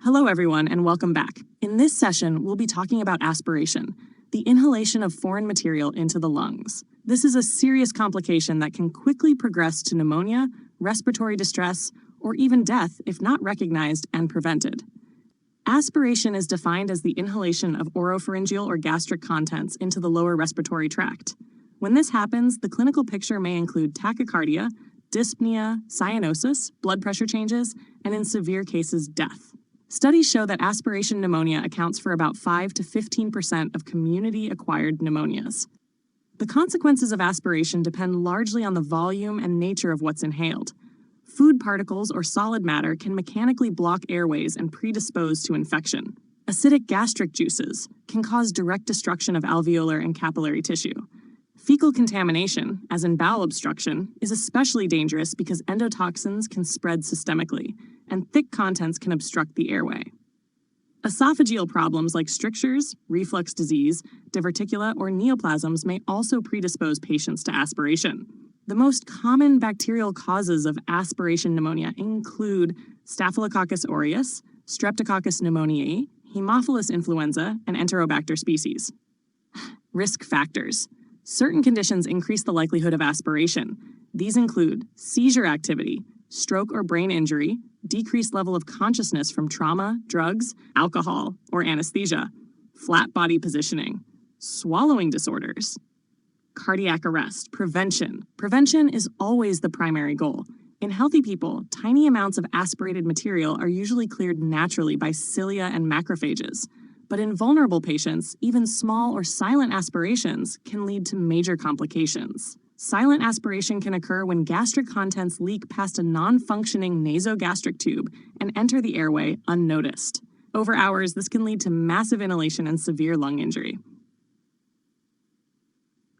Hello everyone and welcome back. In this session, we'll be talking about aspiration, the inhalation of foreign material into the lungs. This is a serious complication that can quickly progress to pneumonia, respiratory distress, or even death if not recognized and prevented. Aspiration is defined as the inhalation of oropharyngeal or gastric contents into the lower respiratory tract. When this happens, the clinical picture may include tachycardia, dyspnea, cyanosis, blood pressure changes, and in severe cases, death. Studies show that aspiration pneumonia accounts for about 5 to 15% of community-acquired pneumonias. The consequences of aspiration depend largely on the volume and nature of what's inhaled. Food particles or solid matter can mechanically block airways and predispose to infection. Acidic gastric juices can cause direct destruction of alveolar and capillary tissue. Fecal contamination, as in bowel obstruction, is especially dangerous because endotoxins can spread systemically, and thick contents can obstruct the airway. Esophageal problems like strictures, reflux disease, diverticula, or neoplasms may also predispose patients to aspiration. The most common bacterial causes of aspiration pneumonia include Staphylococcus aureus, Streptococcus pneumoniae, Haemophilus influenza, and Enterobacter species. Risk factors. Certain conditions increase the likelihood of aspiration. These include seizure activity, stroke or brain injury, decreased level of consciousness from trauma, drugs, alcohol, or anesthesia, flat body positioning, swallowing disorders, cardiac arrest, prevention. Prevention is always the primary goal. In healthy people, tiny amounts of aspirated material are usually cleared naturally by cilia and macrophages. But in vulnerable patients, even small or silent aspirations can lead to major complications. Silent aspiration can occur when gastric contents leak past a non-functioning nasogastric tube and enter the airway unnoticed. Over hours, this can lead to massive inhalation and severe lung injury.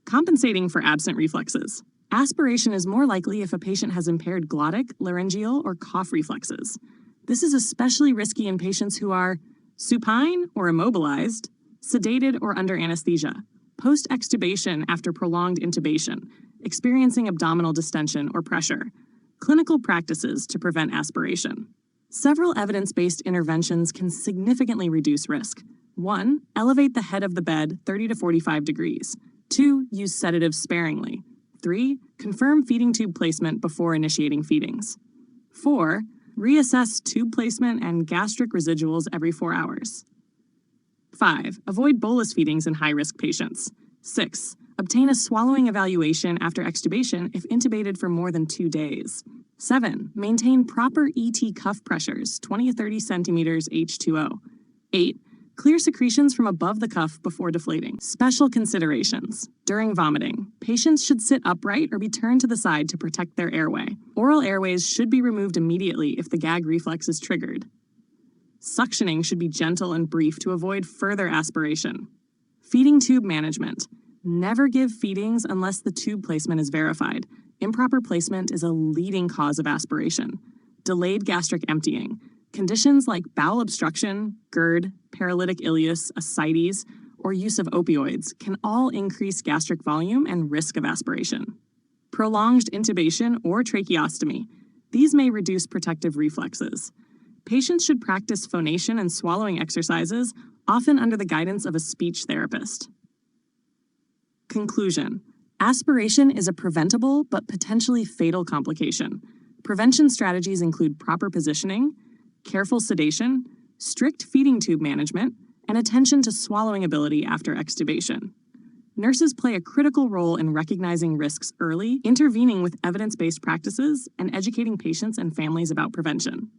Compensating for absent reflexes. Aspiration is more likely if a patient has impaired glottic, laryngeal, or cough reflexes. This is especially risky in patients who are supine or immobilized, sedated or under anesthesia, post-extubation after prolonged intubation, experiencing abdominal distension or pressure, clinical practices to prevent aspiration. Several evidence-based interventions can significantly reduce risk. 1. Elevate the head of the bed 30 to 45 degrees. 2. Use sedatives sparingly. 3. Confirm feeding tube placement before initiating feedings. 4. Reassess tube placement and gastric residuals every 4 hours. 5. Avoid bolus feedings in high-risk patients. 6. Obtain a swallowing evaluation after extubation if intubated for more than 2 days. 7. Maintain proper ET cuff pressures, 20 to 30 centimeters H2O. 8. Clear secretions from above the cuff before deflating. Special considerations. During vomiting, patients should sit upright or be turned to the side to protect their airway. Oral airways should be removed immediately if the gag reflex is triggered. Suctioning should be gentle and brief to avoid further aspiration. Feeding tube management. Never give feedings unless the tube placement is verified. Improper placement is a leading cause of aspiration. Delayed gastric emptying. Conditions like bowel obstruction, GERD, paralytic ileus, ascites, or use of opioids can all increase gastric volume and risk of aspiration. Prolonged intubation or tracheostomy. These may reduce protective reflexes. Patients should practice phonation and swallowing exercises, often under the guidance of a speech therapist. Conclusion. Aspiration is a preventable but potentially fatal complication. Prevention strategies include proper positioning, careful sedation, strict feeding tube management, and attention to swallowing ability after extubation. Nurses play a critical role in recognizing risks early, intervening with evidence-based practices, and educating patients and families about prevention.